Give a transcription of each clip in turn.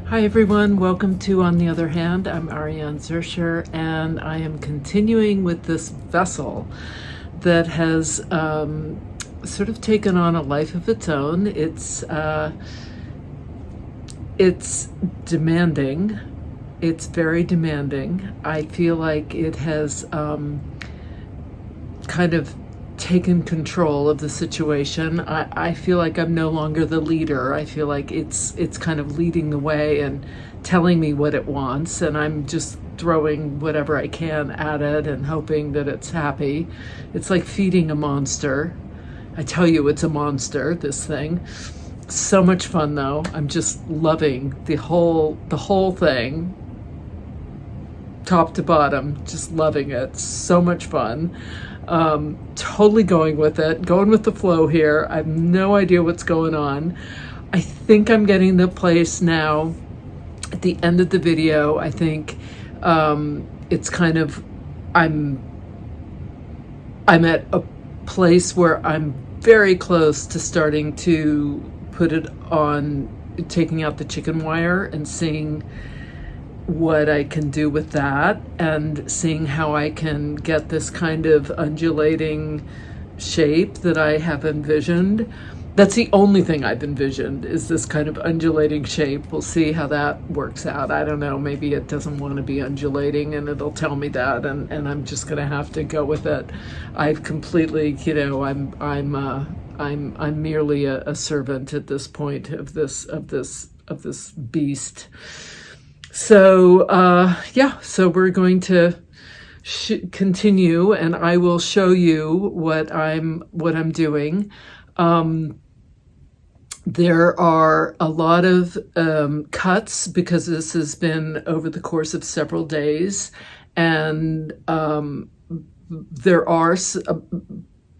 Hi everyone, welcome to On the Other Hand. I'm Ariane Zurcher, and I am continuing with this vessel that has sort of taken on a life of its own. It's demanding. It's very demanding. I feel like it has kind of taken control of the situation. I feel like I'm no longer the leader. I feel like it's kind of leading the way and telling me what it wants, and I'm just throwing whatever I can at it and hoping that it's happy. It's like feeding a monster. I tell you, it's a monster, this thing. So much fun though. I'm just loving the whole thing, top to bottom, just loving it. So much fun. Totally going with it, going with the flow here. I have no idea what's going on. I think I'm getting the place now at the end of the video. I think it's kind of, I'm at a place where I'm very close to starting to put it on, taking out the chicken wire and seeing what I can do with that, and seeing how I can get this kind of undulating shape that I have envisioned. That's the only thing I've envisioned, is this kind of undulating shape. We'll see how that works out. I don't know, maybe it doesn't want to be undulating and it'll tell me that, and I'm just gonna have to go with it. I've completely, I'm merely a servant at this point of this beast. So so we're going to continue, and I will show you what I'm doing. There are a lot of cuts because this has been over the course of several days, and there are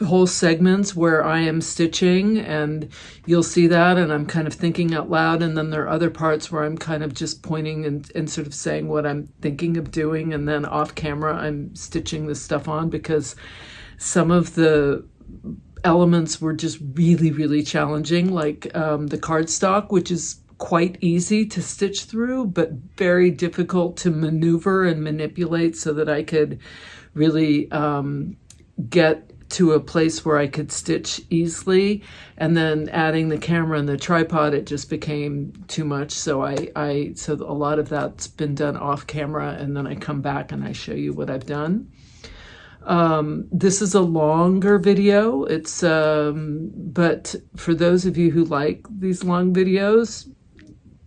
whole segments where I am stitching, and you'll see that, and I'm kind of thinking out loud, and then there are other parts where I'm kind of just pointing and sort of saying what I'm thinking of doing, and then off camera I'm stitching this stuff on, because some of the elements were just really challenging, like the cardstock, which is quite easy to stitch through but very difficult to maneuver and manipulate so that I could really get to a place where I could stitch easily. And then adding the camera and the tripod, it just became too much. So so a lot of that's been done off camera, and then I come back and I show you what I've done. This is a longer video. It's but for those of you who like these long videos,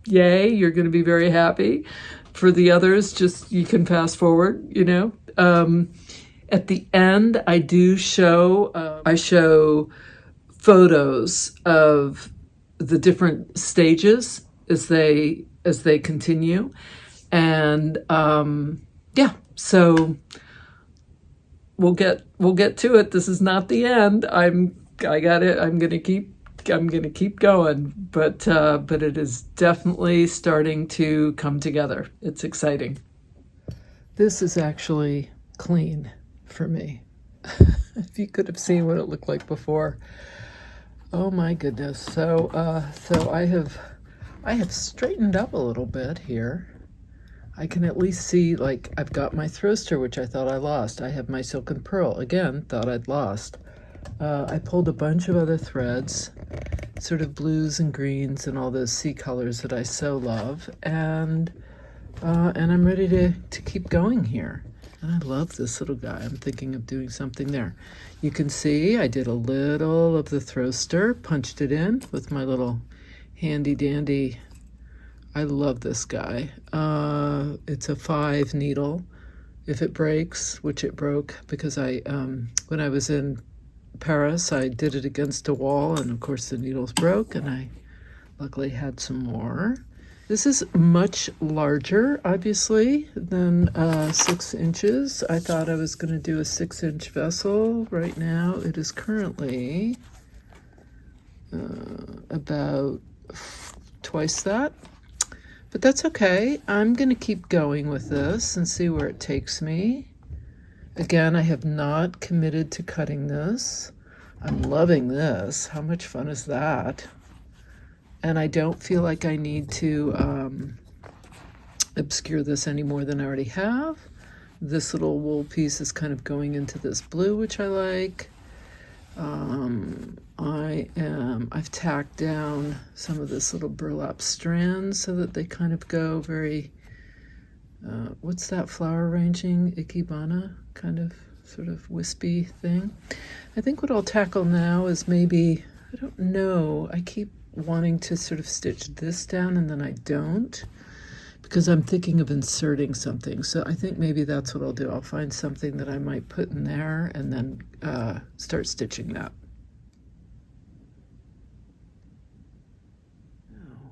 yay, you're going to be very happy. For the others, just, you can fast forward, At the end, I do show, I show photos of the different stages as they continue. And so we'll get to it. This is not the end. I'm gonna keep going, but it is definitely starting to come together. It's exciting. This is actually clean for me. If you could have seen what it looked like before. Oh my goodness. So I have straightened up a little bit here. I can at least see, like, I've got my thruster, which I thought I lost. I have my silk and pearl, again, thought I'd lost. I pulled a bunch of other threads, sort of blues and greens and all those sea colors that I so love, and I'm ready to keep going here. And I love this little guy. I'm thinking of doing something there. You can see I did a little of the thruster, punched it in with my little handy dandy. I love this guy. It's a 5 needle. If it breaks, which it broke, because when I was in Paris, I did it against a wall, and of course the needles broke, and I luckily had some more. This is much larger, obviously, than 6 inches. I thought I was going to do a 6-inch vessel. Right now, it is currently about twice that. But that's okay. I'm going to keep going with this and see where it takes me. Again, I have not committed to cutting this. I'm loving this. How much fun is that? And I don't feel like I need to obscure this any more than I already have. This little wool piece is kind of going into this blue, which I like. I've tacked down some of this little burlap strands so that they kind of go very, what's that flower arranging? Ikebana, kind of sort of wispy thing. I think what I'll tackle now is maybe, I don't know, I keep wanting to sort of stitch this down and then I don't, because I'm thinking of inserting something. So I think maybe that's what I'll do. I'll find something that I might put in there and then start stitching that. Oh,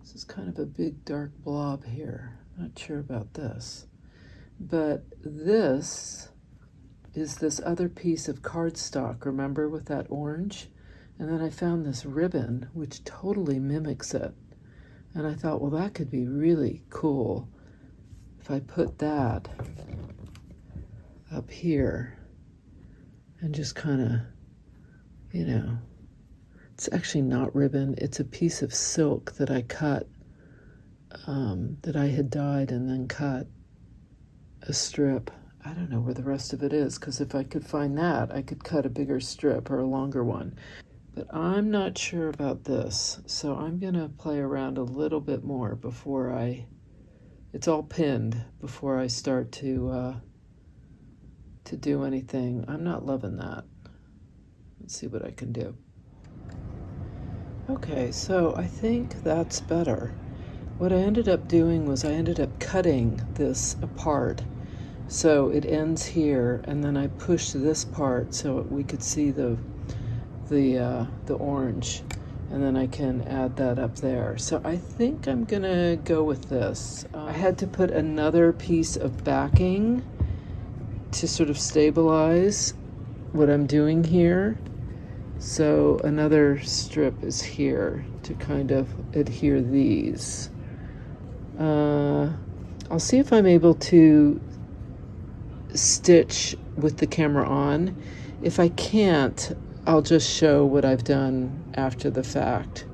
this is kind of a big dark blob here. Not sure about this. But this is this other piece of cardstock, remember, with that orange? And then I found this ribbon, which totally mimics it. And I thought, well, that could be really cool if I put that up here and just kind of, you know, it's actually not ribbon. It's a piece of silk that I cut, that I had dyed and then cut a strip. I don't know where the rest of it is, because if I could find that, I could cut a bigger strip or a longer one. But I'm not sure about this, so I'm gonna play around a little bit more before it's all pinned, before I start to do anything. I'm not loving that. Let's see what I can do. Okay, so I think that's better. What I ended up doing was I ended up cutting this apart. So it ends here, and then I pushed this part so we could see the orange, and then I can add that up there. So I think I'm gonna go with this. I had to put another piece of backing to sort of stabilize what I'm doing here. So another strip is here to kind of adhere these. I'll see if I'm able to stitch with the camera on. If I can't, I'll just show what I've done after the fact.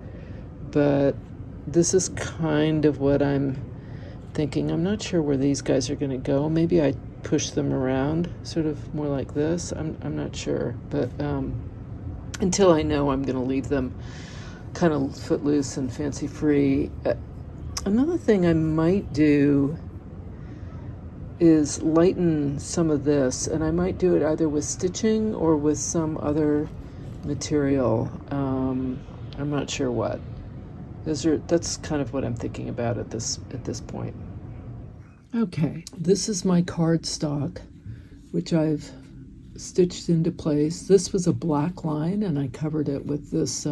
But this is kind of what I'm thinking. I'm not sure where these guys are going to go. Maybe I push them around, sort of more like this. I'm not sure. But until I know, I'm going to leave them kind of footloose and fancy free. Another thing I might do is lighten some of this, and I might do it either with stitching or with some other material. I'm not sure what. That's kind of what I'm thinking about at this point. Okay, this is my cardstock, which I've stitched into place. This was a black line, and I covered it with this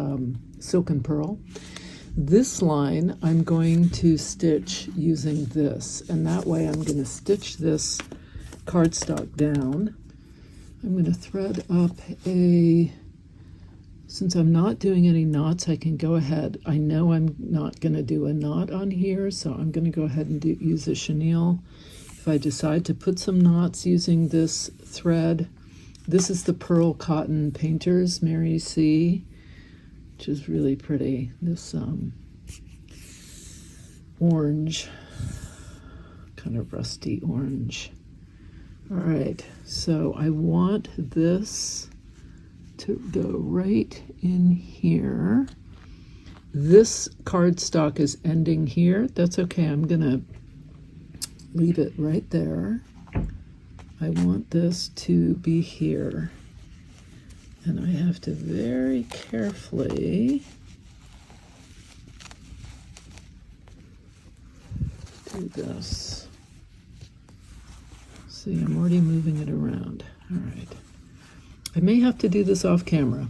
silk and pearl. This line I'm going to stitch using this, and that way I'm going to stitch this cardstock down. I'm going to thread up since I'm not doing any knots, I can go ahead. I know I'm not going to do a knot on here, so I'm going to go ahead and use a chenille. If I decide to put some knots using this thread, this is the Pearl Cotton Painters Mary C, which is really pretty. This orange, kind of rusty orange. All right, so I want this to go right in here. This cardstock is ending here. That's okay, I'm gonna leave it right there. I want this to be here. And I have to very carefully do this. See, I'm already moving it around. All right. I may have to do this off camera.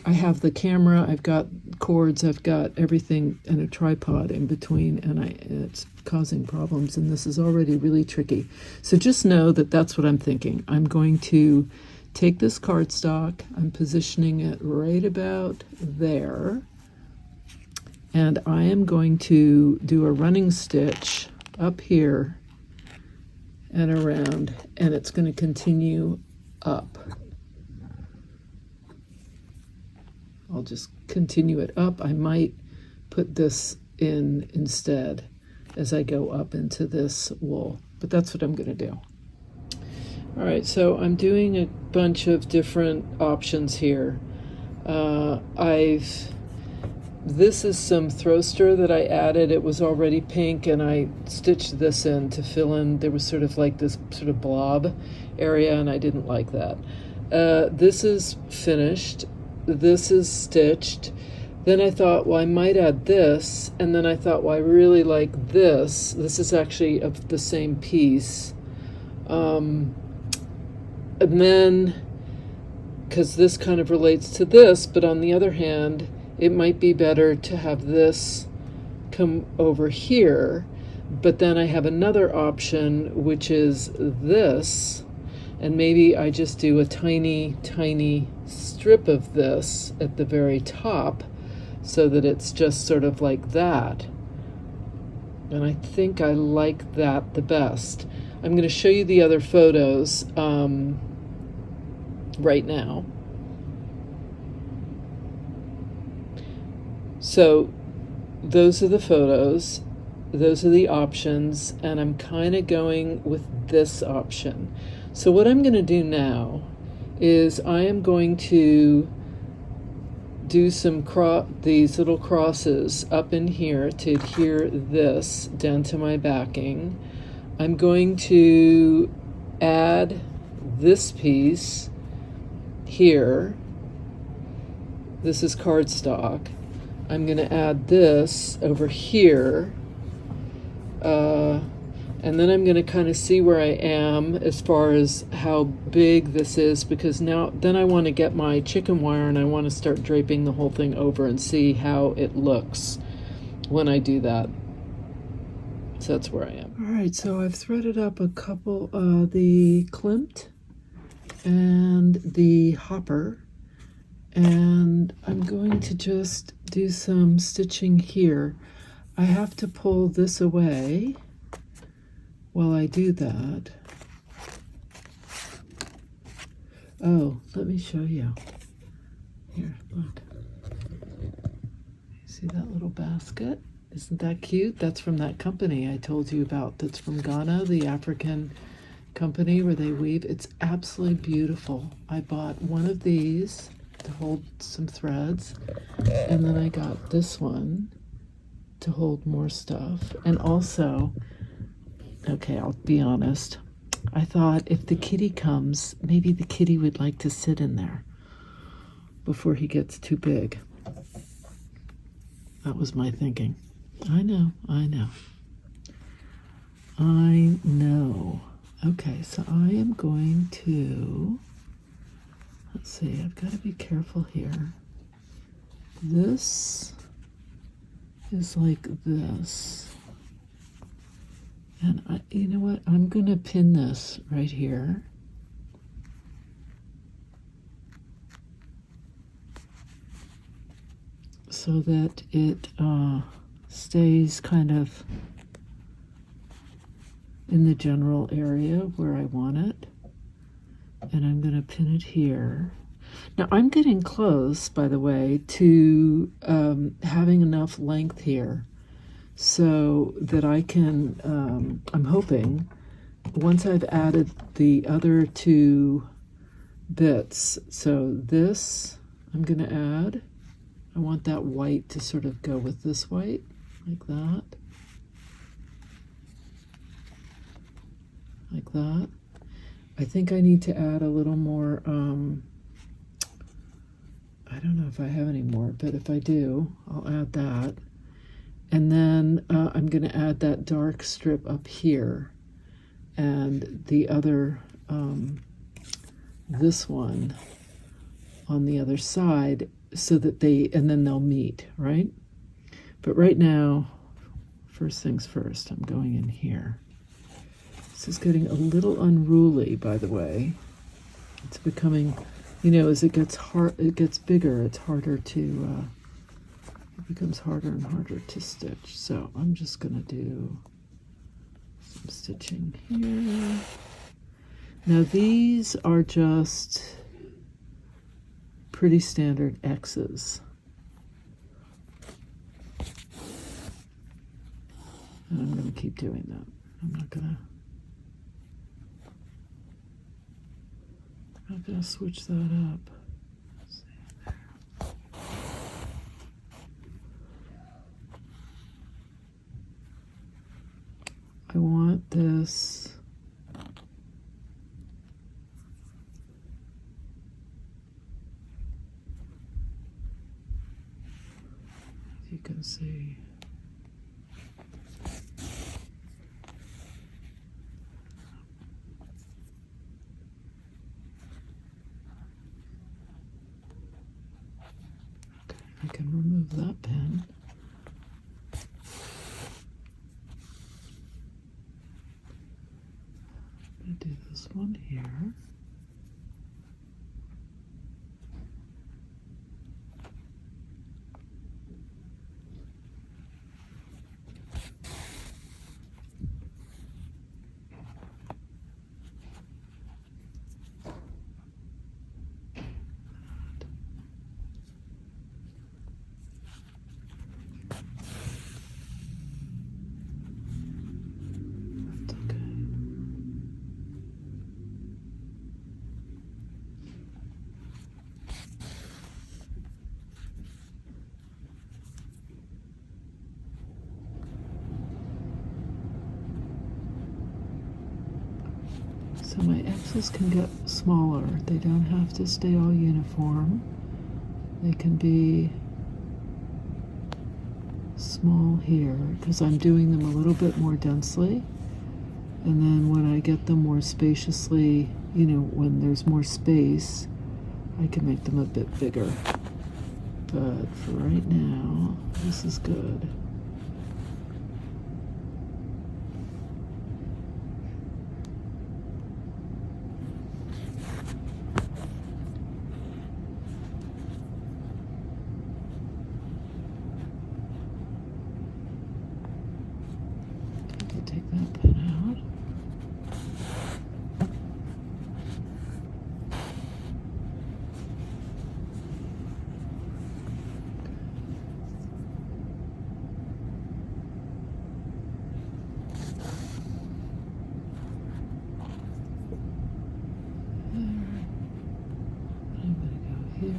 I have the camera, I've got cords, I've got everything and a tripod in between, and it's causing problems, and this is already really tricky. So just know that that's what I'm thinking. I'm going to take this cardstock, I'm positioning it right about there, and I am going to do a running stitch up here and around, and it's going to continue up. I'll just continue it up. I might put this in instead as I go up into this wool. But that's what I'm going to do. All right, so I'm doing a bunch of different options here. This is some throster that I added. It was already pink, and I stitched this in to fill in. There was sort of like this sort of blob area, and I didn't like that. This is finished. This is stitched. Then I thought, well, I might add this, and then I thought, well, I really like this. This is actually of the same piece. And then, because this kind of relates to this, but on the other hand, it might be better to have this come over here, but then I have another option, which is this, and maybe I just do a tiny, tiny strip of this at the very top so that it's just sort of like that. And I think I like that the best. I'm going to show you the other photos right now. So those are the photos, those are the options, and I'm kind of going with this option. So what I'm going to do now is I am going to do some these little crosses up in here to adhere this down to my backing. I'm going to add this piece here. This is cardstock. I'm going to add this over here, and then I'm going to kind of see where I am as far as how big this is, because then I want to get my chicken wire and I want to start draping the whole thing over and see how it looks when I do that. So that's where I am. All right, so I've threaded up a couple of the klimt and the hopper, and I'm going to just do some stitching here. I have to pull this away while I do that. Oh, let me show you. Here, look. See that little basket? Isn't that cute? That's from that company I told you about. That's from Ghana, the African company where they weave. It's absolutely beautiful. I bought one of these to hold some threads, and then I got this one to hold more stuff. And also, okay, I'll be honest, I thought if the kitty comes, maybe the kitty would like to sit in there before he gets too big. That was my thinking. I know. Okay, so I am going to, let's see, I've got to be careful here. This is like this. And you know what? I'm going to pin this right here. So that it stays kind of in the general area where I want it. And I'm going to pin it here. Now I'm getting close, by the way, to having enough length here so that I can, I'm hoping, once I've added the other two bits, so this I'm going to add. I want that white to sort of go with this white, like that. Like that. I think I need to add a little more, I don't know if I have any more, but if I do, I'll add that. And then I'm going to add that dark strip up here, and the other, this one on the other side, so that and then they'll meet, right? But right now, first things first, I'm going in here. This is getting a little unruly, by the way. It's becoming, as it gets bigger, it's harder to, it becomes harder and harder to stitch. So I'm just gonna do some stitching here. Now these are just pretty standard X's. And I'm going to keep doing that. I'm not going to switch that up. I want this if you can see. I can remove that pen. I'm going to do this one here. So my X's can get smaller. They don't have to stay all uniform. They can be small here because I'm doing them a little bit more densely. And then when I get them more spaciously, you know, when there's more space, I can make them a bit bigger. But for right now, this is good. Take that pen out. I'm going to go here.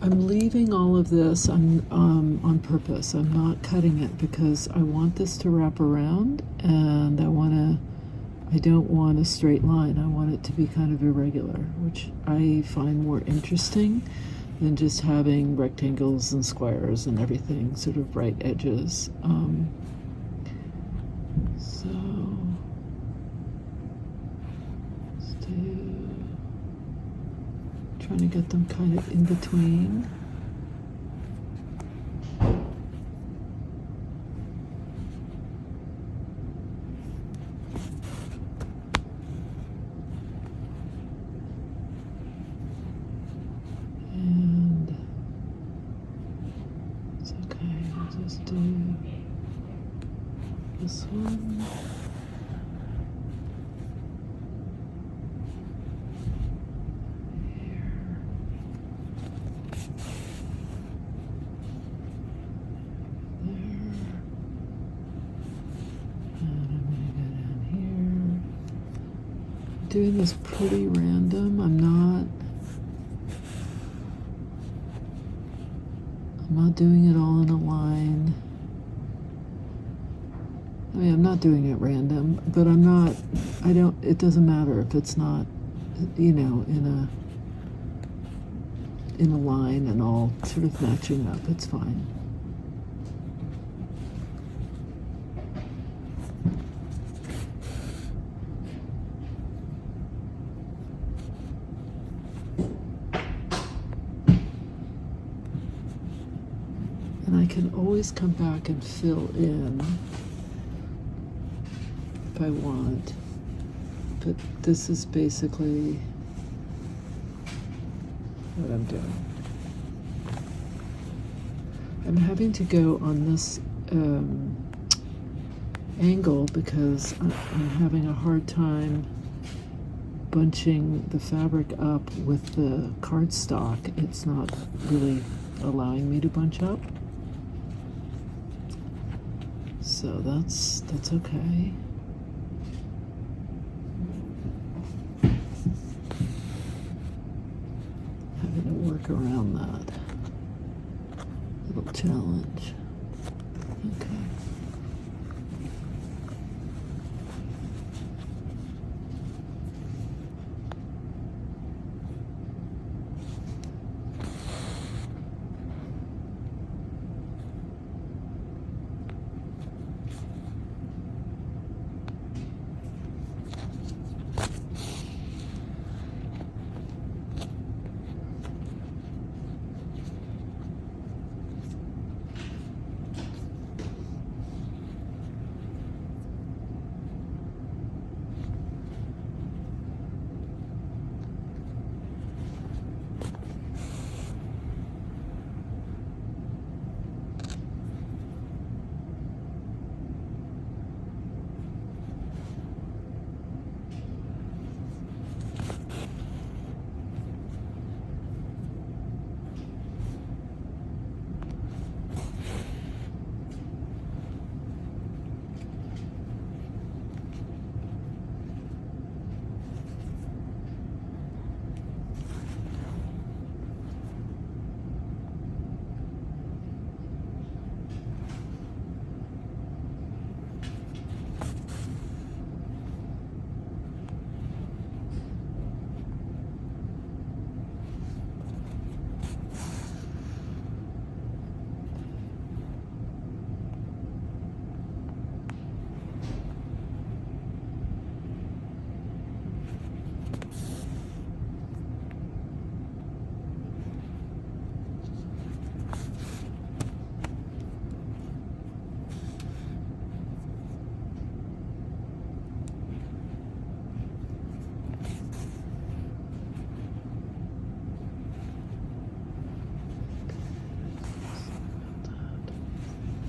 I'm leaving all of this on purpose. I'm not cutting it because I want this to wrap around, and I don't want a straight line. I want it to be kind of irregular, which I find more interesting than just having rectangles and squares and everything, sort of bright edges. So let's trying to get them kind of in between. And it's okay, I'll just do this one. Doing this pretty random. I'm not doing it all in a line. I mean, I'm not doing it random, but it doesn't matter if it's not, you know, in a line and all sort of matching up. It's fine. And I can always come back and fill in if I want. But this is basically what I'm doing. I'm having to go on this angle because I'm having a hard time bunching the fabric up with the cardstock. It's not really allowing me to bunch up. So that's okay. Having to work around that little challenge. Okay.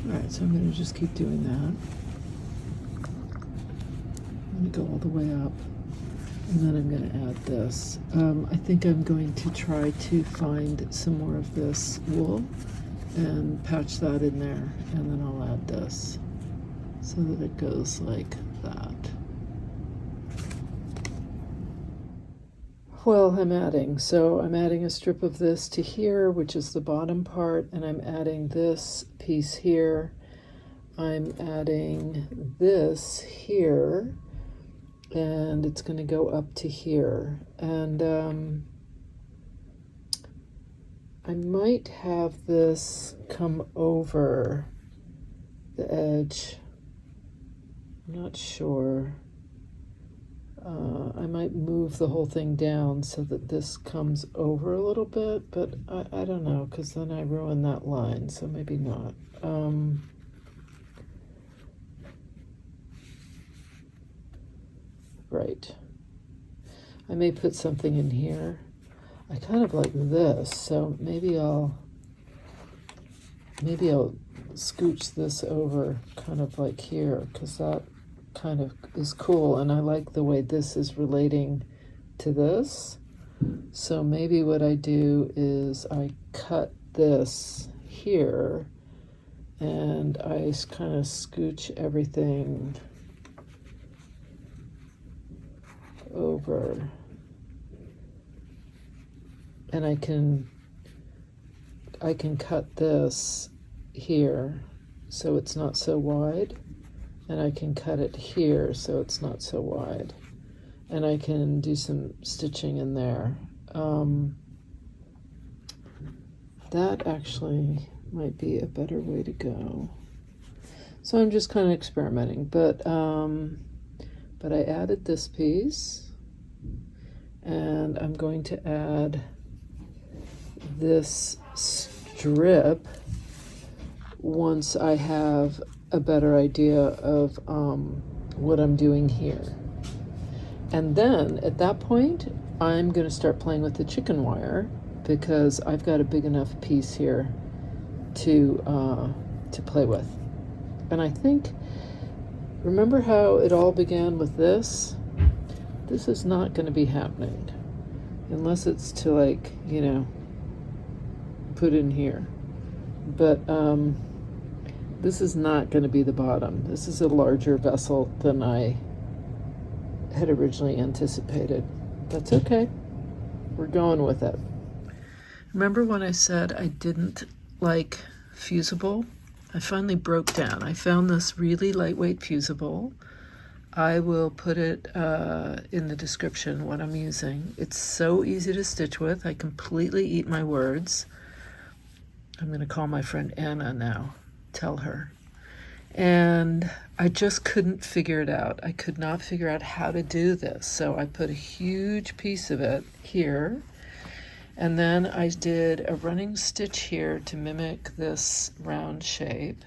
Alright, so I'm going to just keep doing that. I'm going to go all the way up, and then I'm going to add this. I think I'm going to try to find some more of this wool and patch that in there, and then I'll add this so that it goes like that. Well, I'm adding a strip of this to here, which is the bottom part, and I'm adding this piece here. I'm adding this here, and it's going to go up to here. And I might have this come over the edge. I'm not sure. I might move the whole thing down so that this comes over a little bit, but I don't know, because then I ruin that line, so maybe not. Right. I may put something in here. I kind of like this, so maybe I'll scooch this over kind of like here, because that kind of is cool, and I like the way this is relating to this. So maybe what I do is I cut this here and I kind of scooch everything over, and I can cut this here so it's not so wide, and I can cut it here so it's not so wide, and I can do some stitching in there. That actually might be a better way to go. So I'm just kind of experimenting, but I added this piece, and I'm going to add this strip once I have a better idea of what I'm doing here. And then at that point, I'm going to start playing with the chicken wire, because I've got a big enough piece here to play with. And I think, remember how it all began with this? This is not going to be happening unless it's to, like, you know, put in here. But this is not going to be the bottom. This is a larger vessel than I had originally anticipated. That's okay. We're going with it. Remember when I said I didn't like fusible? I finally broke down. I found this really lightweight fusible. I will put it in the description what I'm using. It's so easy to stitch with. I completely eat my words. I'm going to call my friend Anna now, tell her. And I just couldn't figure it out. I could not figure out how to do this. So I put a huge piece of it here. And then I did a running stitch here to mimic this round shape.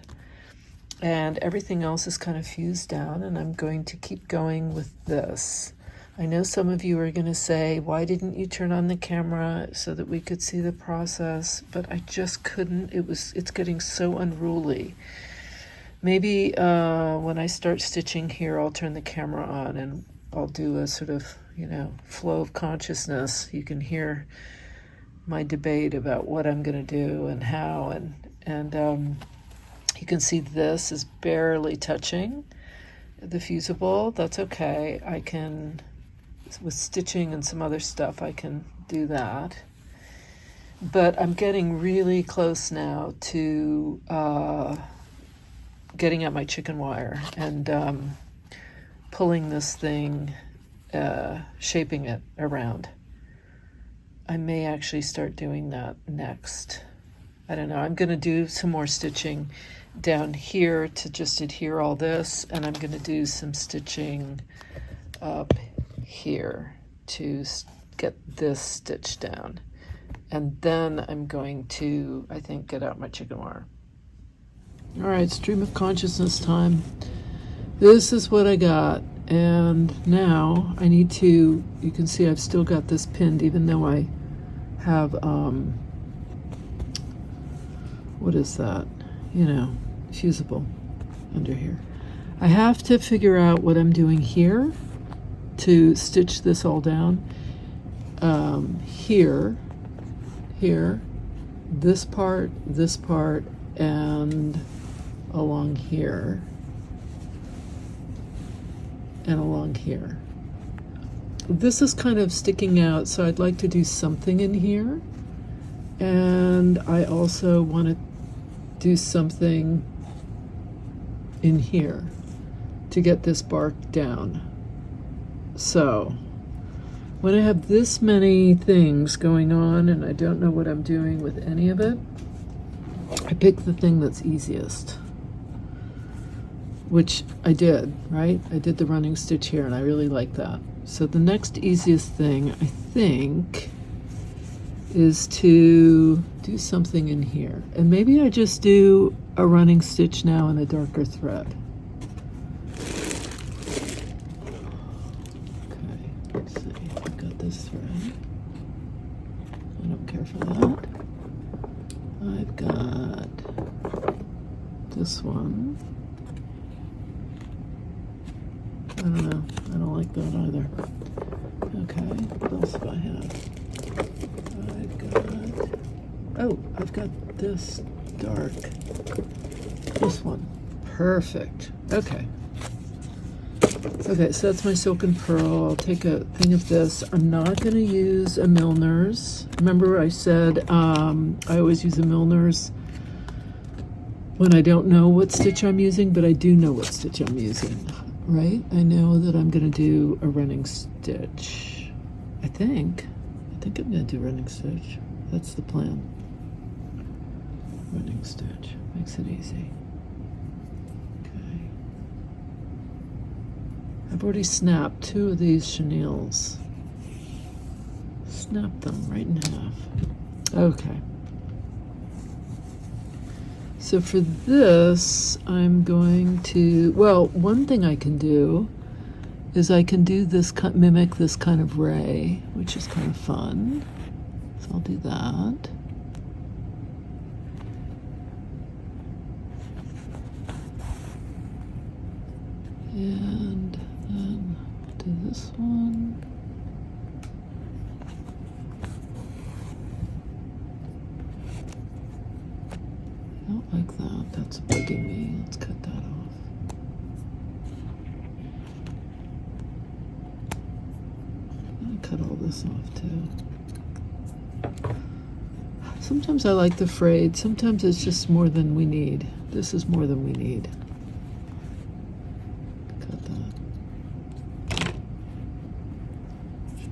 And everything else is kind of fused down, and I'm going to keep going with this. I know some of you are going to say, why didn't you turn on the camera so that we could see the process? But I just couldn't. It's getting so unruly. Maybe when I start stitching here, I'll turn the camera on and I'll do a sort of, you know, flow of consciousness. You can hear my debate about what I'm going to do and how, and you can see this is barely touching the fusible. That's okay. I can, with stitching and some other stuff, I can do that. But I'm getting really close now to getting at my chicken wire and pulling this thing, shaping it around. I may actually start doing that next. I don't know. I'm going to do some more stitching down here to just adhere all this, and I'm going to do some stitching up here to get this stitch down. And then I'm going to, I think, get out my chicken wire. All right, stream of consciousness time. This is what I got. And now I need to, you can see I've still got this pinned, even though I have, what is that? You know, fusible under here. I have to figure out what I'm doing here to stitch this all down. Here, this part, and along here, and along here. This is kind of sticking out, so I'd like to do something in here. And I also want to do something in here to get this bark down. So when I have this many things going on and I don't know what I'm doing with any of it, I pick the thing that's easiest, which I did, right? I did the running stitch here and I really like that. So the next easiest thing, I think, is to do something in here. And maybe I just do a running stitch now in a darker thread. Okay, let's see. I've got this thread. I don't care for that. I've got this one. I don't know. I don't like that either. Okay, what else do I have? I've got this dark. This one. Perfect. Okay. Okay, so that's my silken pearl. I'll take a thing of this. I'm not going to use a Milner's. Remember I said I always use a Milner's when I don't know what stitch I'm using, but I do know what stitch I'm using, right? I know that I'm going to do a running stitch. I think I'm going to do running stitch. That's the plan. Running stitch. Makes it easy. Okay. I've already snapped 2 of these chenilles. Snap them right in half. Okay. So for this, I'm going to, well, one thing I can do is I can do this, mimic this kind of ray, which is kind of fun. So I'll do that. And then I'll do this one. I don't like that. That's bugging me. Let's cut that off. I'll cut all this off too. Sometimes I like the frayed. Sometimes it's just more than we need. This is more than we need. Cut that.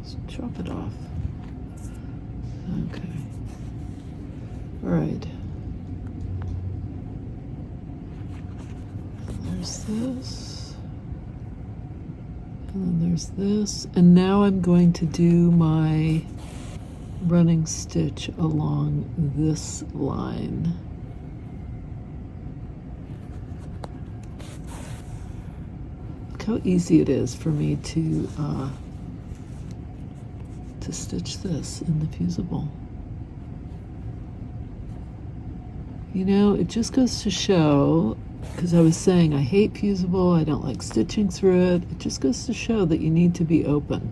Just chop it off. Okay. All right. There's this, and then there's this, and now I'm going to do my running stitch along this line. Look how easy it is for me to stitch this in the fusible. You know, it just goes to show, because I was saying I hate fusible, I don't like stitching through it. It just goes to show that you need to be open.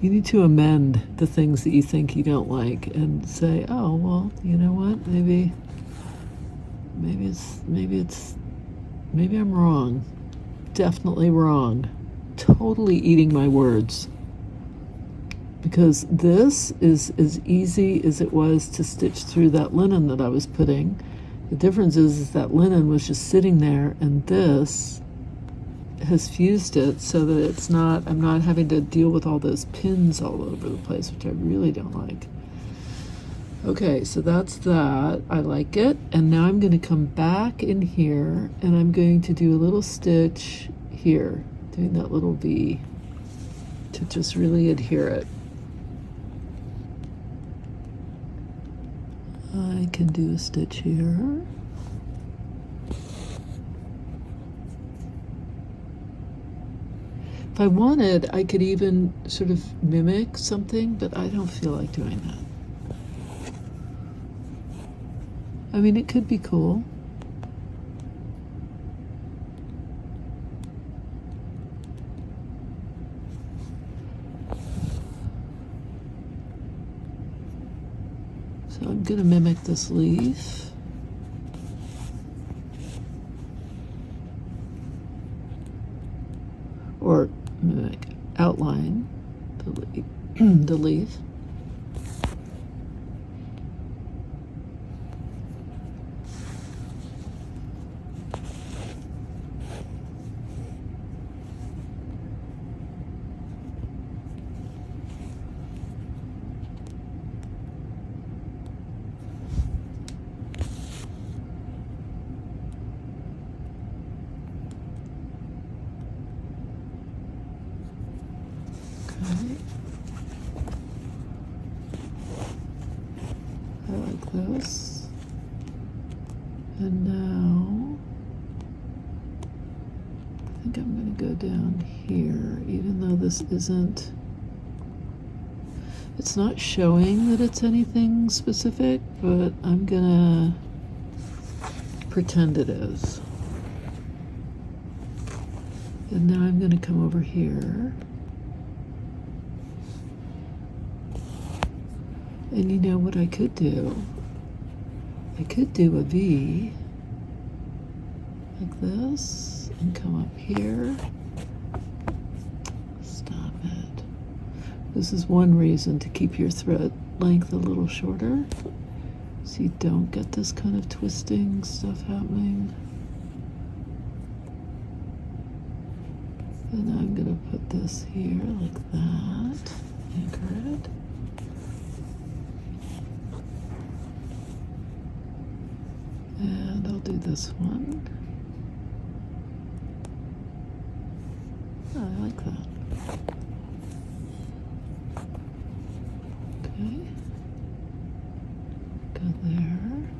You need to amend the things that you think you don't like and say, oh, well, you know what, maybe I'm wrong. Definitely wrong. Totally eating my words. Because this is as easy as it was to stitch through that linen that I was putting. The difference is that linen was just sitting there, and this has fused it so that it's not, I'm not having to deal with all those pins all over the place, which I really don't like. Okay, so that's that. I like it. And now I'm going to come back in here, and I'm going to do a little stitch here, doing that little V to just really adhere it. I can do a stitch here. If I wanted, I could even sort of mimic something, but I don't feel like doing that. I mean, it could be cool. So I'm going to mimic this leaf. Or mimic, outline the leaf. I like this. And now I think I'm going to go down here, even though this isn't, it's not showing that it's anything specific, but I'm going to pretend it is. And now I'm going to come over here. And you know what I could do? I could do a V like this and come up here. Stop it. This is one reason to keep your thread length a little shorter, so you don't get this kind of twisting stuff happening. And I'm going to put this here like that, anchor it. And I'll do this one. Oh, I like that. Okay. Go there.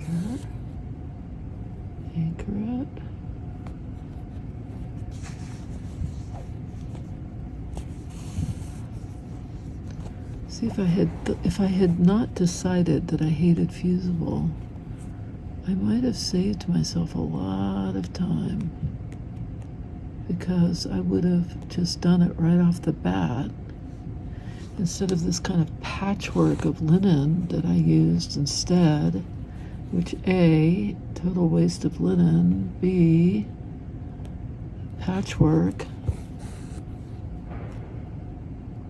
that. Anchor it. See, if I had not decided that I hated fusible, I might have saved myself a lot of time, because I would have just done it right off the bat instead of this kind of patchwork of linen that I used instead, which A, total waste of linen, B, patchwork.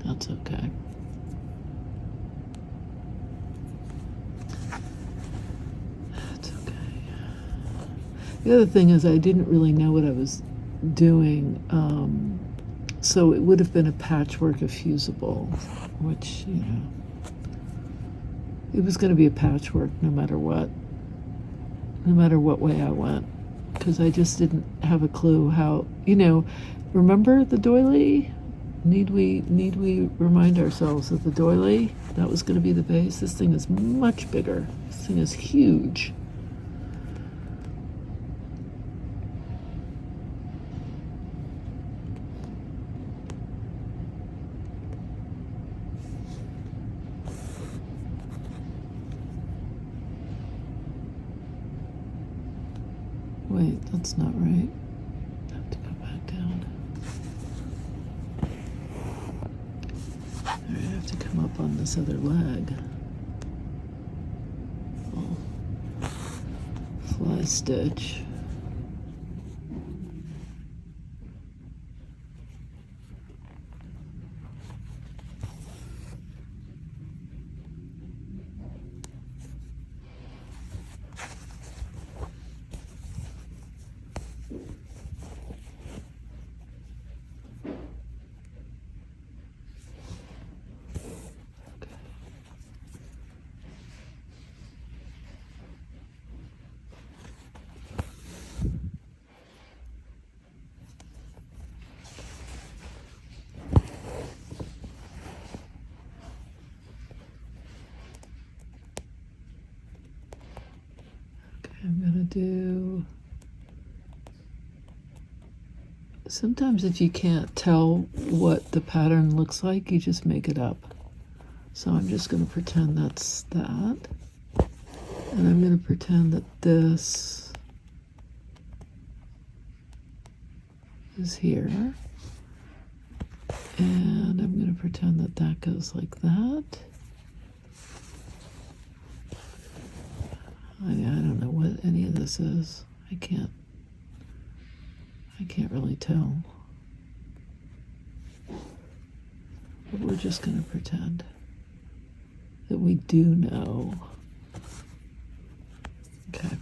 That's okay. The other thing is I didn't really know what I was doing, so it would have been a patchwork of fusible, which, you know, it was going to be a patchwork no matter what way I went, because I just didn't have a clue how, you know, remember the doily? Need we remind ourselves of the doily? That was going to be the base. This thing is much bigger. This thing is huge. Wait, that's not right. I have to go back down. All right, I have to come up on this other leg. Oh. Fly stitch. I'm gonna do, sometimes if you can't tell what the pattern looks like, you just make it up. So I'm just gonna pretend that's that. And I'm gonna pretend that this is here. And I'm gonna pretend that that goes like that. I don't know what any of this is. I can't really tell. But we're just going to pretend that we do know. Okay.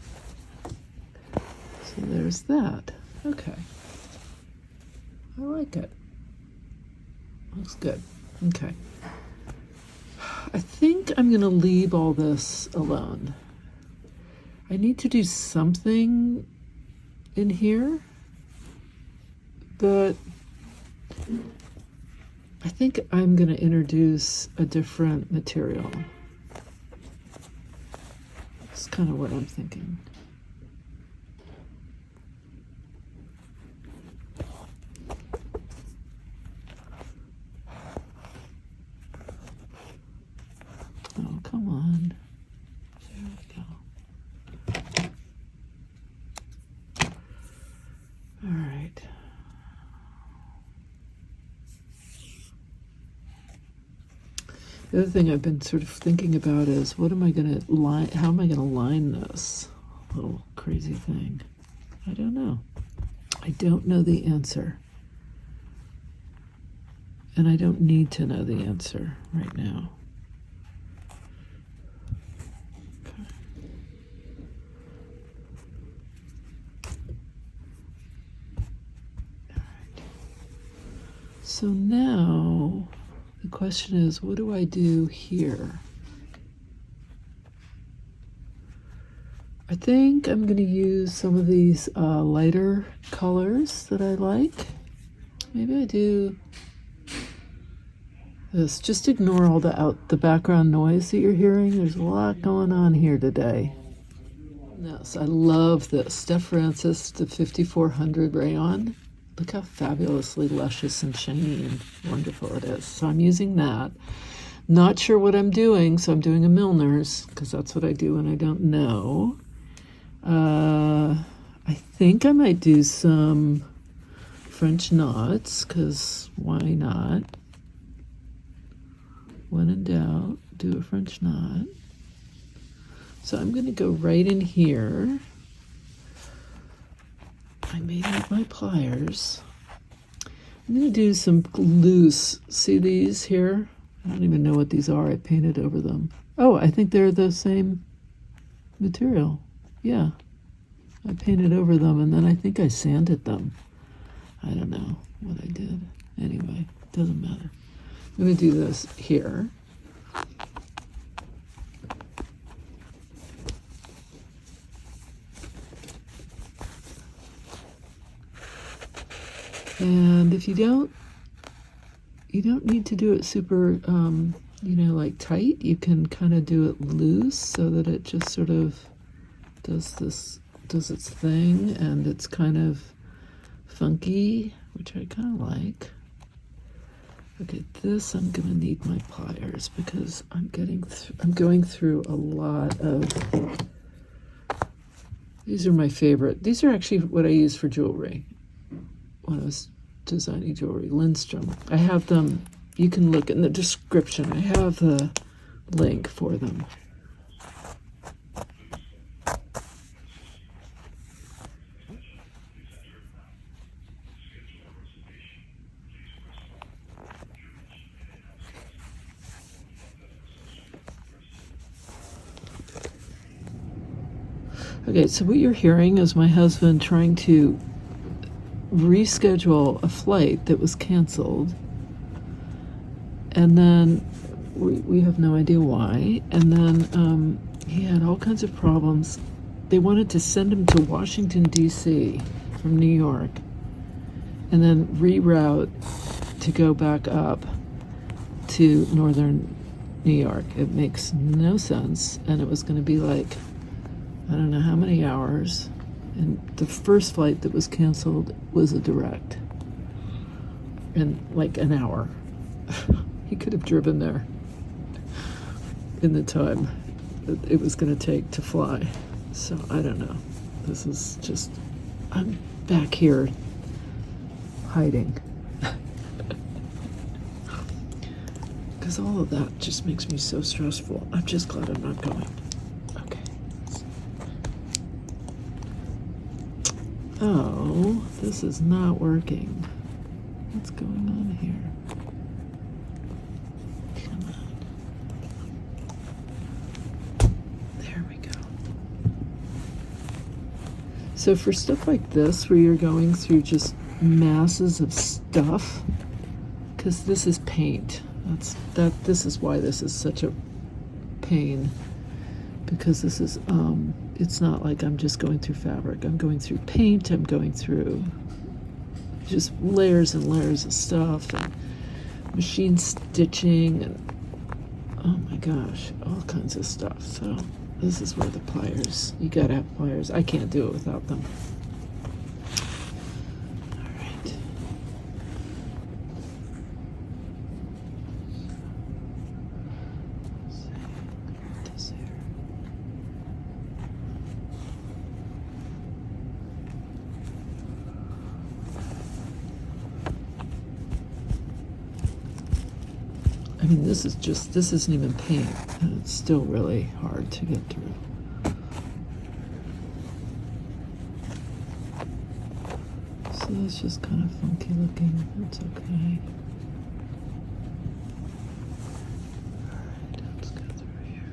So there's that. Okay. I like it. Looks good. Okay. I think I'm going to leave all this alone. I need to do something in here, but I think I'm going to introduce a different material. That's kind of what I'm thinking. Oh, come on. There we go. All right. The other thing I've been sort of thinking about is what am I going to line, how am I going to line this little crazy thing? I don't know. I don't know the answer. And I don't need to know the answer right now. So now the question is, what do I do here? I think I'm going to use some of these lighter colors that I like. Maybe I do this. Just ignore all the background noise that you're hearing. There's a lot going on here today. Yes, I love this. Steph Francis, the 5400 rayon. Look how fabulously luscious and shiny and wonderful it is. So I'm using that. Not sure what I'm doing, so I'm doing a Milner's, because that's what I do when I don't know. I think I might do some French knots, because why not? When in doubt, do a French knot. So I'm going to go right in here. I made up my pliers. I'm going to do some loose. See these here? I don't even know what these are. I painted over them. Oh, I think they're the same material. Yeah. I painted over them, and then I think I sanded them. I don't know what I did. Anyway, doesn't matter. I'm going to do this here. And if you don't need to do it super, like tight. You can kind of do it loose so that it just sort of does its thing, and it's kind of funky, which I kind of like. Okay, this I'm gonna need my pliers because I'm going through a lot of. These are my favorite. These are actually what I use for jewelry when I was designing jewelry. Lindstrom. I have them. You can look in the description. I have the link for them. Okay, so what you're hearing is my husband trying to reschedule a flight that was canceled, and then we have no idea why, and then he had all kinds of problems. They wanted to send him to Washington, D.C. from New York, and then reroute to go back up to northern New York. It makes no sense, and it was going to be like, I don't know how many hours. And the first flight that was canceled was a direct. And like an hour. He could have driven there in the time that it was going to take to fly. So I don't know. This is just, I'm back here hiding. Because all of that just makes me so stressful. I'm just glad I'm not going. Okay. Oh, this is not working. What's going on here? Come on. There we go. So for stuff like this, where you're going through just masses of stuff, because this is paint. This is why this is such a pain, because this is it's not like I'm just going through fabric. I'm going through paint. I'm going through just layers and layers of stuff, and machine stitching, and oh my gosh, all kinds of stuff. So this is where the pliers, you gotta have pliers. I can't do it without them. I mean, this isn't even paint, and it's still really hard to get through. So that's just kind of funky looking. That's okay. Alright, let's go through here.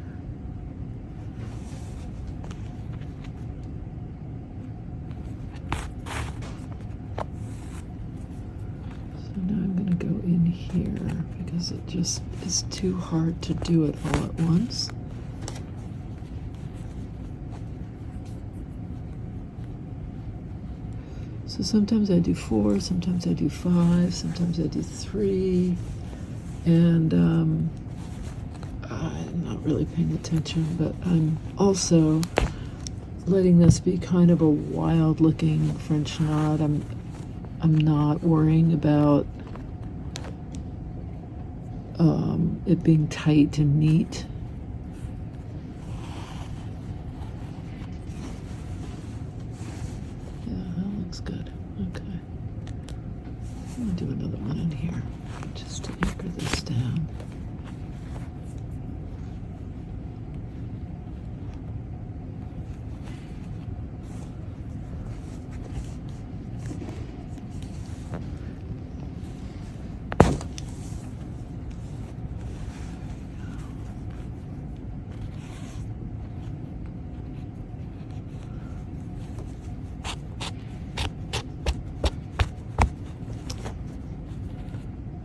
So now I'm going to go in here, because it just is too hard to do it all at once. So sometimes I do 4, sometimes I do 5, sometimes I do 3, and I'm not really paying attention, but I'm also letting this be kind of a wild looking French knot. I'm not worrying about it being tight and neat. Yeah, that looks good. Okay. I'm gonna do another one in here just to anchor this down.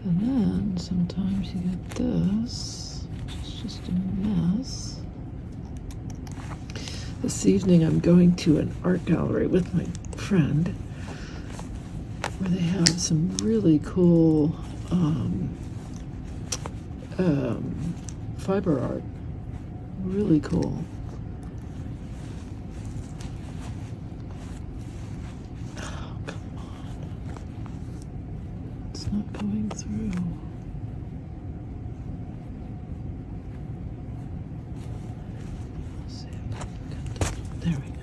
And then sometimes you get this. It's just a mess. This evening I'm going to an art gallery with my friend where they have some really cool fiber art. Really cool. Oh, come on. It's not going through. Let's see if I can get that. There we go.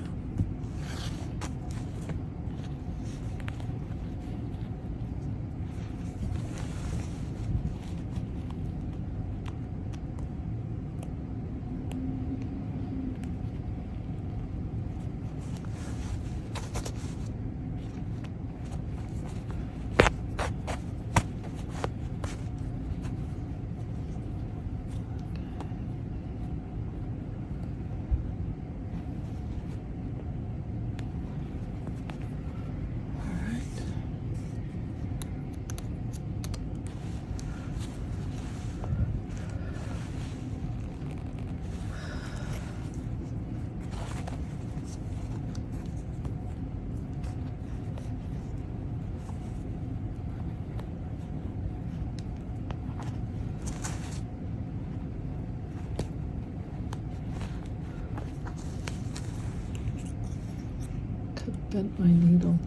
Bent my needle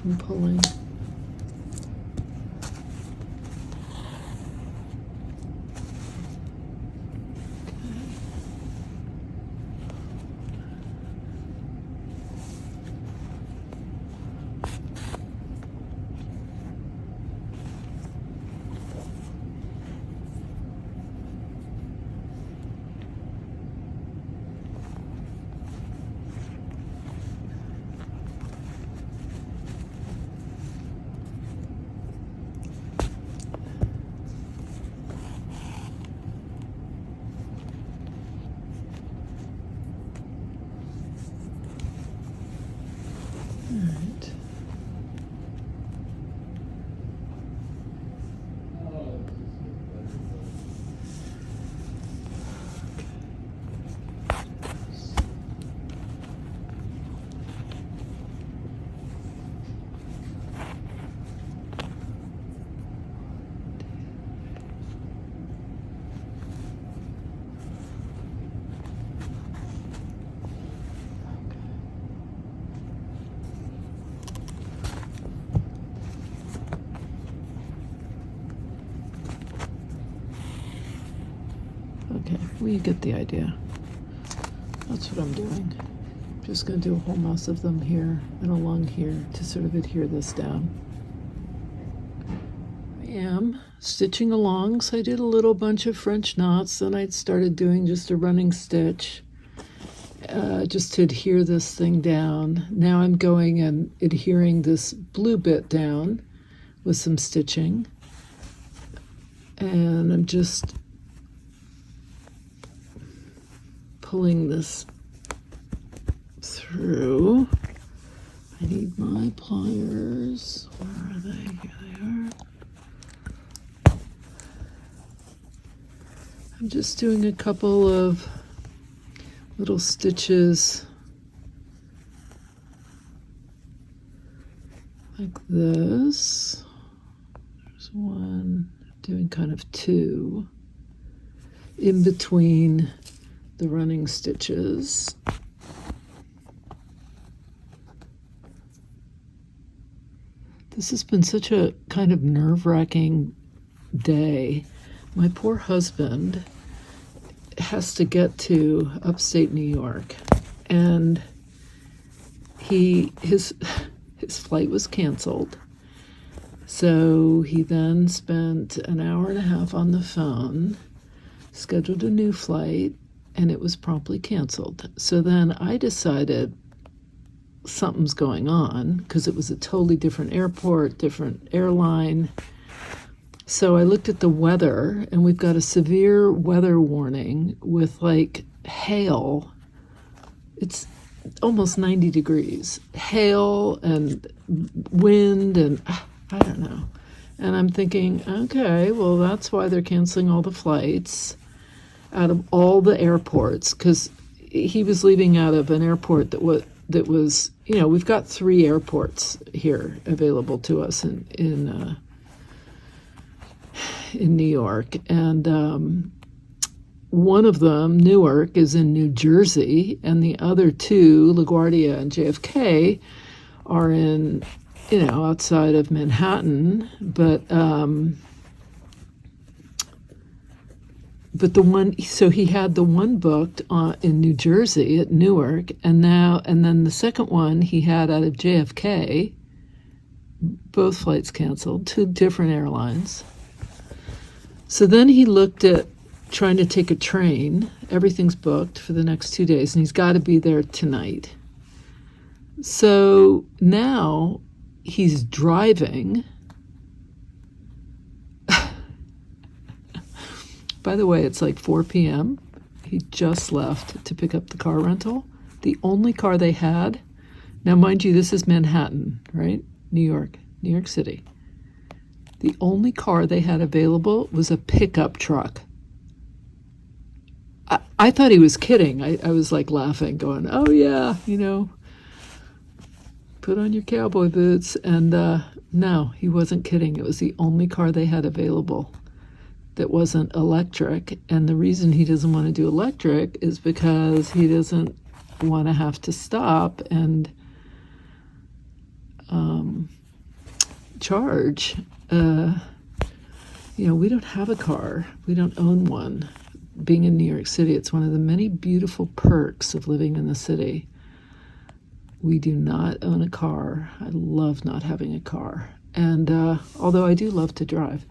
from pulling. Okay, well, you get the idea. That's what I'm doing. Just going to do a whole mess of them here and along here to sort of adhere this down. I am stitching along, so I did a little bunch of French knots, then I started doing just a running stitch just to adhere this thing down. Now I'm going and adhering this blue bit down with some stitching, and I'm just pulling this through. I need my pliers. Where are they? Here they are. I'm just doing a couple of little stitches like this. There's one, doing kind of two in between the running stitches. This has been such a kind of nerve-wracking day. My poor husband has to get to upstate New York, and his flight was canceled. So he then spent an hour and a half on the phone, scheduled a new flight, and it was promptly canceled. So then I decided something's going on because it was a totally different airport, different airline. So I looked at the weather, and we've got a severe weather warning with like hail. It's almost 90 degrees, hail and wind, and I don't know. And I'm thinking, okay, well, that's why they're canceling all the flights out of all the airports, because he was leaving out of an airport that was, we've got 3 airports here available to us in New York, and one of them, Newark, is in New Jersey, and the other 2, LaGuardia and JFK, are in, outside of Manhattan, but the one, so he had the one booked in New Jersey at Newark, and then the second one he had out of JFK, both flights canceled, 2 different airlines. So then he looked at trying to take a train. Everything's booked for the next 2 days, and he's got to be there tonight. So now he's driving. By the way, it's like 4 p.m. He just left to pick up the car rental. The only car they had, now mind you, this is Manhattan, right? New York City. The only car they had available was a pickup truck. I thought he was kidding. I was like laughing, going, oh yeah, put on your cowboy boots. And no, he wasn't kidding. It was the only car they had available that wasn't electric. And the reason he doesn't want to do electric is because he doesn't want to have to stop and charge. We don't have a car. We don't own one. Being in New York City, it's one of the many beautiful perks of living in the city. We do not own a car. I love not having a car. And although I do love to drive,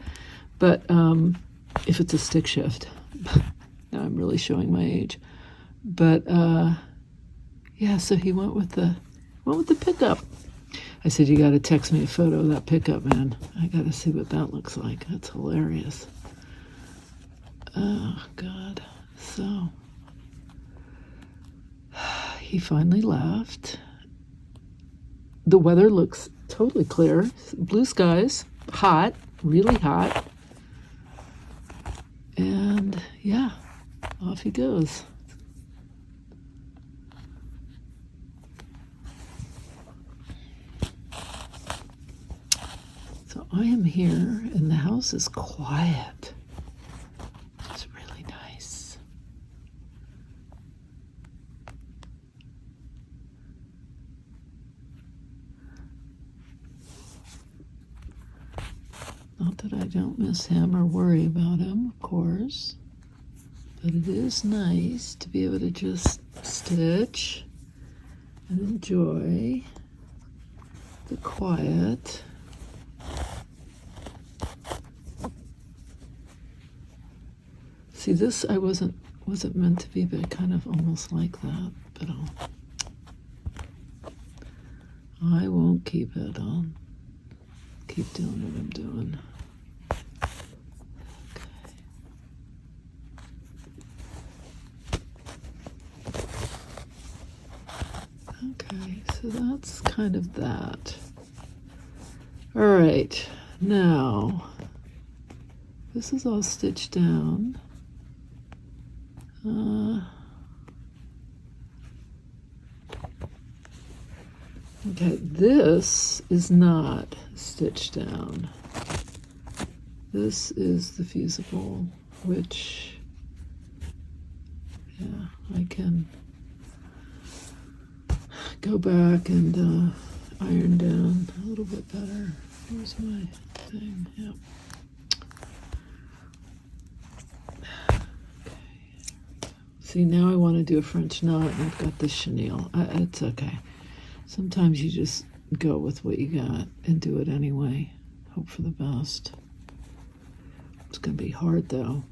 but if it's a stick shift, now I'm really showing my age. But so he went with the pickup. I said, you got to text me a photo of that pickup, man. I got to see what that looks like. That's hilarious. Oh, God. So he finally left. The weather looks totally clear. Blue skies, hot, really hot. And yeah, off he goes. So I am here, and the house is quiet. It's really nice. Not that I don't miss him or worry about him, of course, but it is nice to be able to just stitch and enjoy the quiet. See, this I wasn't meant to be, but kind of almost like that. But I won't keep it. I'll keep doing what I'm doing. Okay, so that's kind of that. All right, now this is all stitched down. Okay, this is not stitched down. This is the fusible, which, yeah, I can go back and iron down a little bit better. Here's my thing. Yep. See, now I want to do a French knot, and I've got this chenille. It's okay. Sometimes you just go with what you got and do it anyway. Hope for the best. It's going to be hard, though.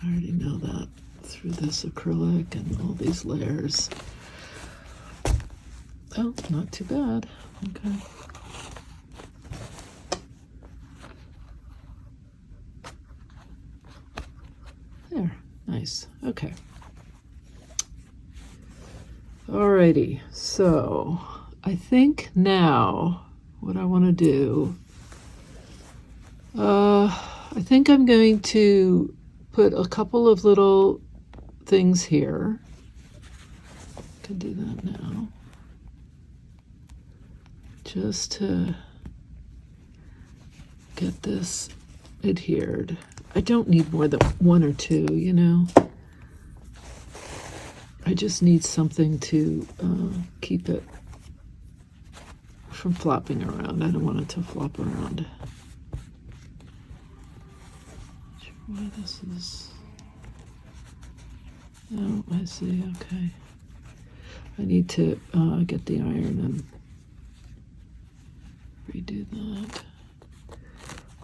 I already know that through this acrylic and all these layers. Oh, not too bad. Okay. There. Nice. Okay. Alrighty, so I think now what I want to do, I think I'm going to put a couple of little things here. I can do that now. Just to get this adhered. I don't need more than one or two, you know. I just need something to keep it from flopping around. I don't want it to flop around. Not sure why this is. Oh, I see. Okay. I need to get the iron and redo that.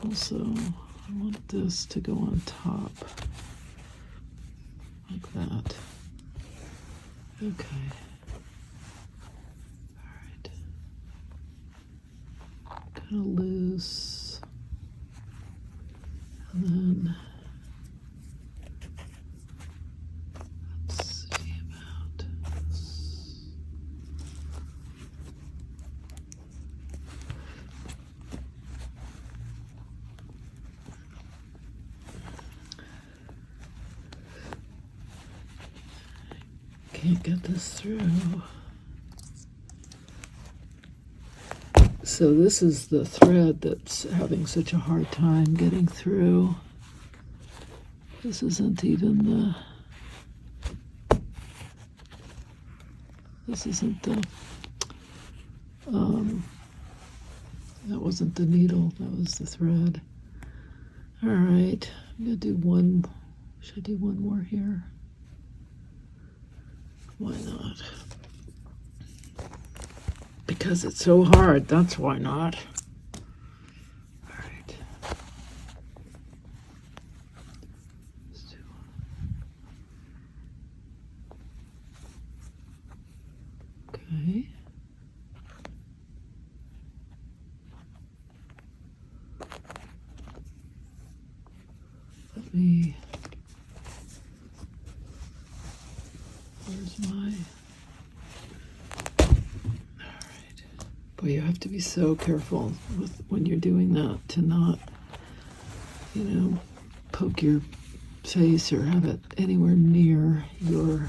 Also, I want this to go on top like that. Okay. All right. Kind of loose. And then let's see about this. Can't get this through. So this is the thread that's having such a hard time getting through. This isn't even that wasn't the needle, that was the thread. All right, I'm gonna do one, should I do one more here? Why not? Because it's so hard, that's why not. All right. Let's do one. Okay. Let me, where's my, boy, you have to be so careful with when you're doing that to not, you know, poke your face or have it anywhere near your,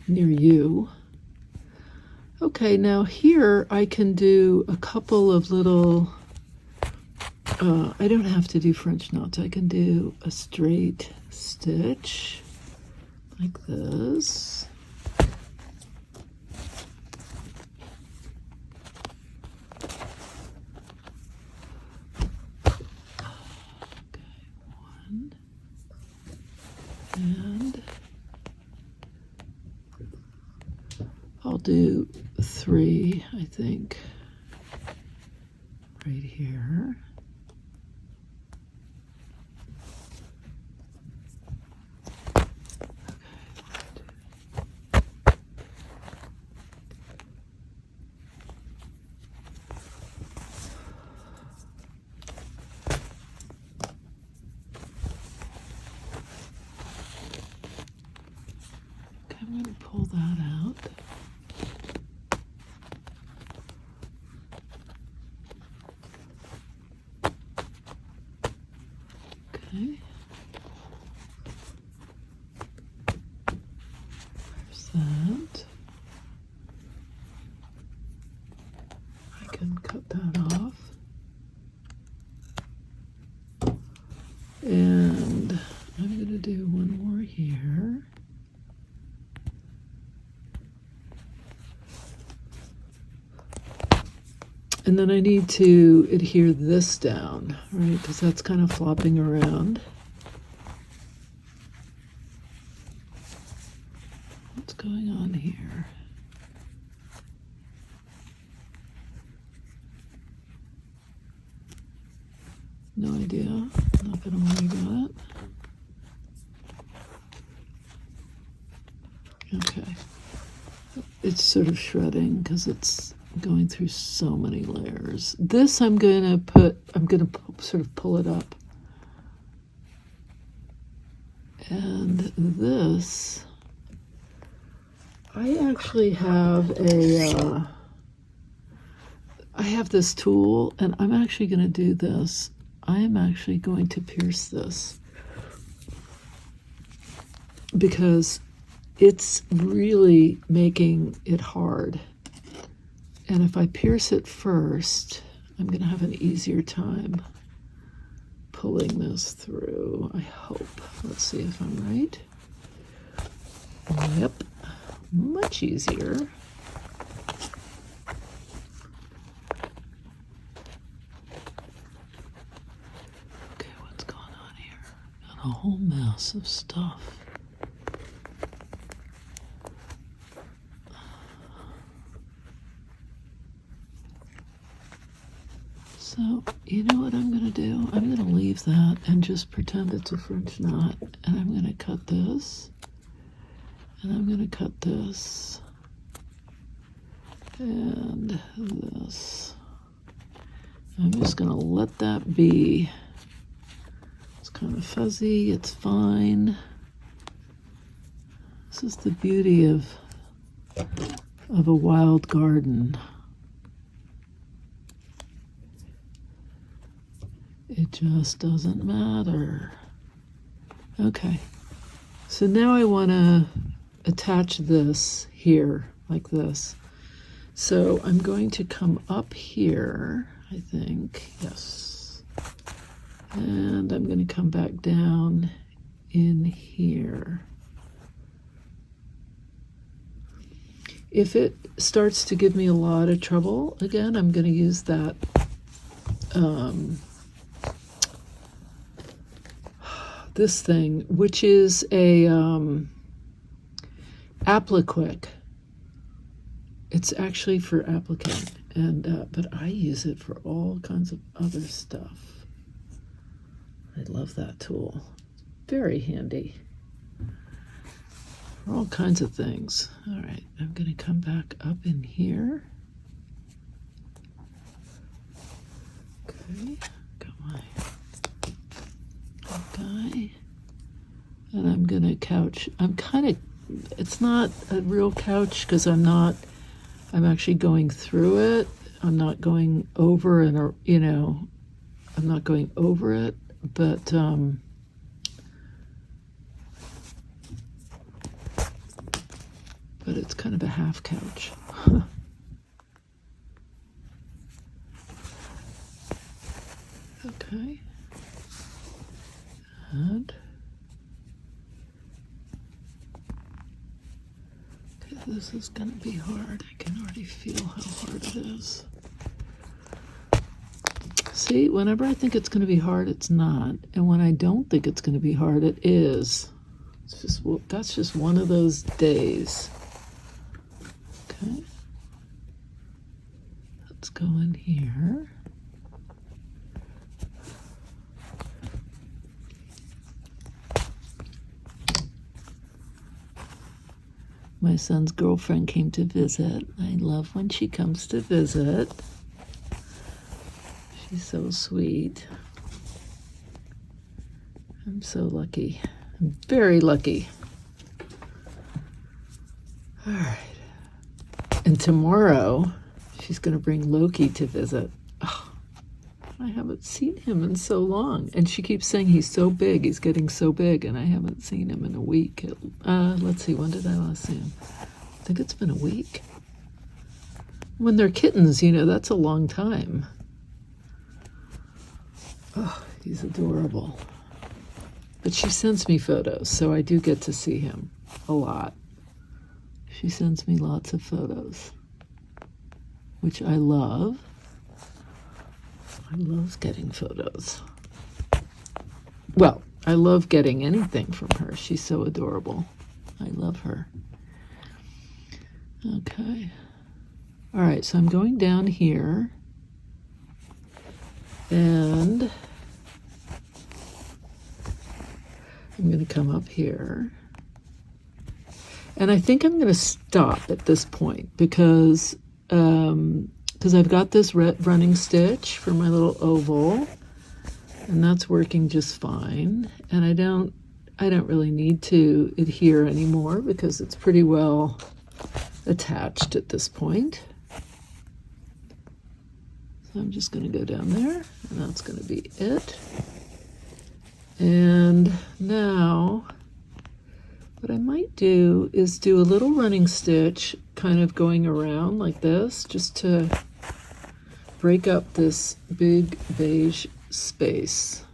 near you. Okay, now here I can do a couple of little, I don't have to do French knots. I can do a straight stitch like this. And I'll do 3, I think, right here. I'm going to pull that out. Okay. There's that. I can cut that off. And I'm going to do one more here. And then I need to adhere this down, right? Because that's kind of flopping around. What's going on here? No idea. Not gonna worry about it. Okay. It's sort of shredding because it's going through so many layers. This I'm gonna sort of pull it up. And this, I actually have I have this tool, and I'm actually gonna do this. I am actually going to pierce this because it's really making it hard. And if I pierce it first, I'm going to have an easier time pulling this through, I hope. Let's see if I'm right. Yep, much easier. Okay, what's going on here? Got a whole mess of stuff. So, you know what I'm going to do? I'm going to leave that and just pretend it's a French knot. And I'm going to cut this. And I'm going to cut this. And this. I'm just going to let that be. It's kind of fuzzy. It's fine. This is the beauty of a wild garden. It just doesn't matter. Okay, so now I want to attach this here like this. So I'm going to come up here, I think, yes. And I'm going to come back down in here. If it starts to give me a lot of trouble, again, I'm going to use that this thing, which is a applique. It's actually for appliquing, and but I use it for all kinds of other stuff. I love that tool. Very handy for all kinds of things. All right, I'm going to come back up in here. Okay, got my guy, and I'm gonna couch. It's not a real couch because I'm actually going through it. I'm not going over I'm not going over it, but it's kind of a half couch. Okay. And okay, this is going to be hard. I can already feel how hard it is. See, whenever I think it's going to be hard, it's not. And when I don't think it's going to be hard, it is. That's just one of those days. Okay. Let's go in here. My son's girlfriend came to visit. I love when she comes to visit. She's so sweet. I'm so lucky. I'm very lucky. All right. And tomorrow, she's going to bring Loki to visit. Oh, I haven't seen him in so long. And she keeps saying he's so big. He's getting so big. And I haven't seen him in a week. Let's see. When did I last see him? I think it's been a week. When they're kittens, that's a long time. Oh, he's adorable. But she sends me photos, so I do get to see him a lot. She sends me lots of photos, which I love. I love getting photos. Well, I love getting anything from her. She's so adorable. I love her. Okay. All right, so I'm going down here. And I'm going to come up here. And I think I'm going to stop at this point because I've got this running stitch for my little oval, and that's working just fine. And I don't really need to adhere anymore because it's pretty well attached at this point. So I'm just going to go down there, and that's going to be it. And now what I might do is do a little running stitch kind of going around like this, just to break up this big beige space.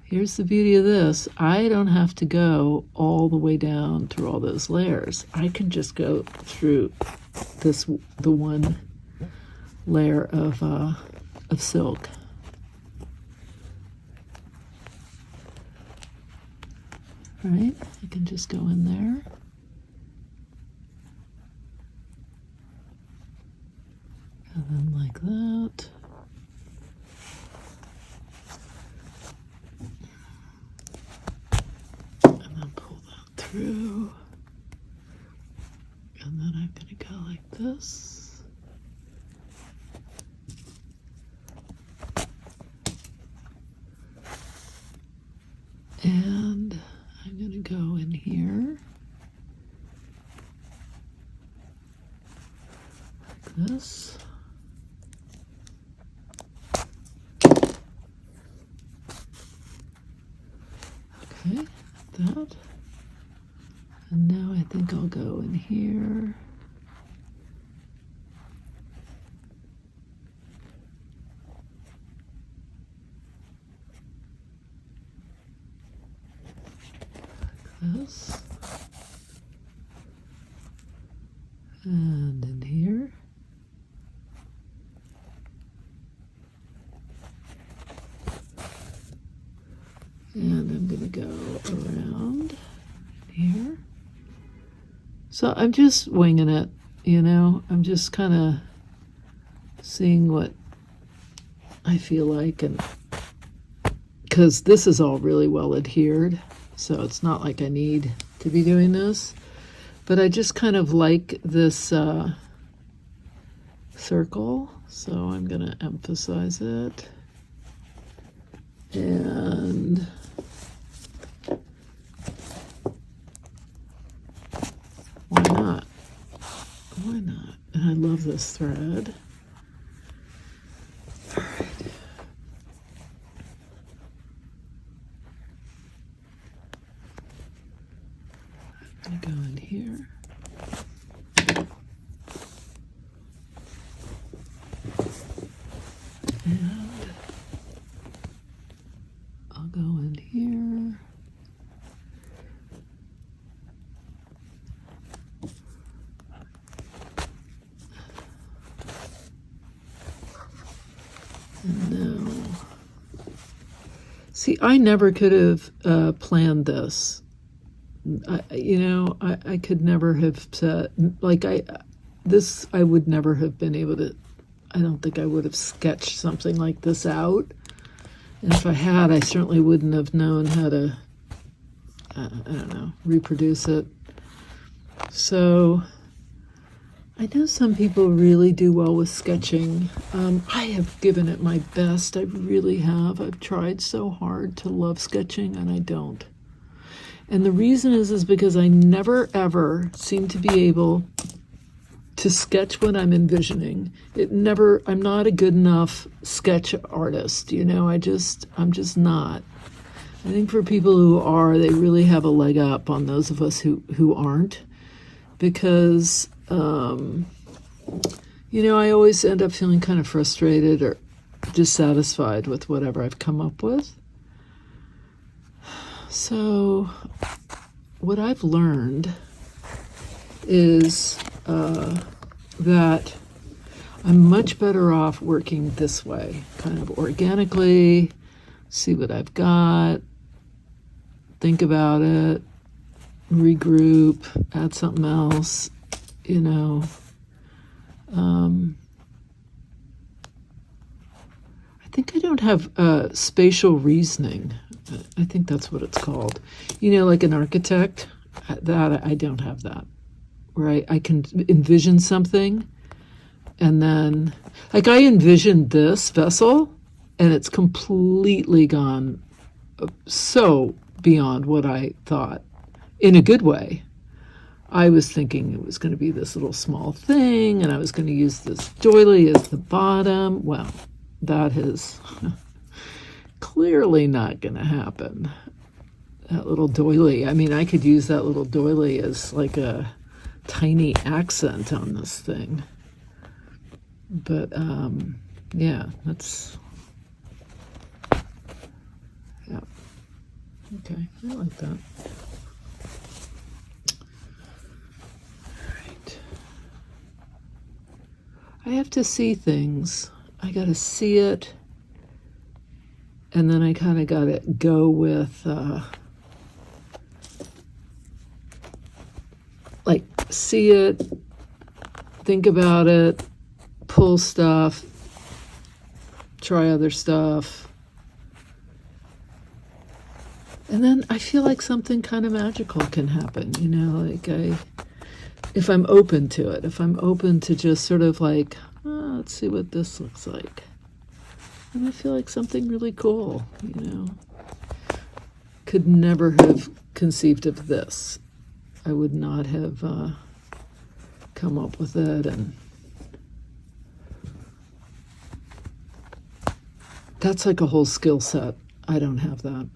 Here's the beauty of this. I don't have to go all the way down through all those layers. I can just go through the one layer of silk. Right? I can just go in there. And then like that. And then pull that through. And then I'm going to go like this. And I'm going to go in here like this. Okay, like that. And now I think I'll go in here. This. And in here. And I'm going to go around here. So I'm just winging it, you know. I'm just kind of seeing what I feel like, and because this is all really well adhered. So it's not like I need to be doing this, but I just kind of like this circle, so I'm going to emphasize it. And why not? Why not? And I love this thread. All right. Go in here. And I'll go in here. And now, see, I never could have planned this. I could never have said, like, I would never have been able to, I don't think I would have sketched something like this out. And if I had, I certainly wouldn't have known how to, I don't know, reproduce it. So I know some people really do well with sketching. I have given it my best. I really have. I've tried so hard to love sketching, and I don't. And the reason is because I never, ever seem to be able to sketch what I'm envisioning. I'm not a good enough sketch artist, you know, I'm just not. I think for people who are, they really have a leg up on those of us who aren't, because, I always end up feeling kind of frustrated or dissatisfied with whatever I've come up with. So what I've learned is that I'm much better off working this way, kind of organically, see what I've got, think about it, regroup, add something else, you know. I think I don't have spatial reasoning. I think that's what it's called. You know, like an architect, that I don't have that. Where I can envision something, and then, like, I envisioned this vessel, and it's completely gone so beyond what I thought, in a good way. I was thinking it was going to be this little small thing, and I was going to use this doily as the bottom. Well, that is clearly not going to happen. That little doily, I mean, I could use that little doily as like a tiny accent on this thing. But yeah, that's, yeah, okay, I like that. All right, I have to see things. I got to see it, and then I kind of got to go with like, see it, think about it, pull stuff, try other stuff. And then I feel like something kind of magical can happen, you know, like if I'm open to it, if I'm open to just sort of like, oh, let's see what this looks like. And I feel like something really cool, you know. Could never have conceived of this. I would not have come up with it, and that's like a whole skill set. I don't have that.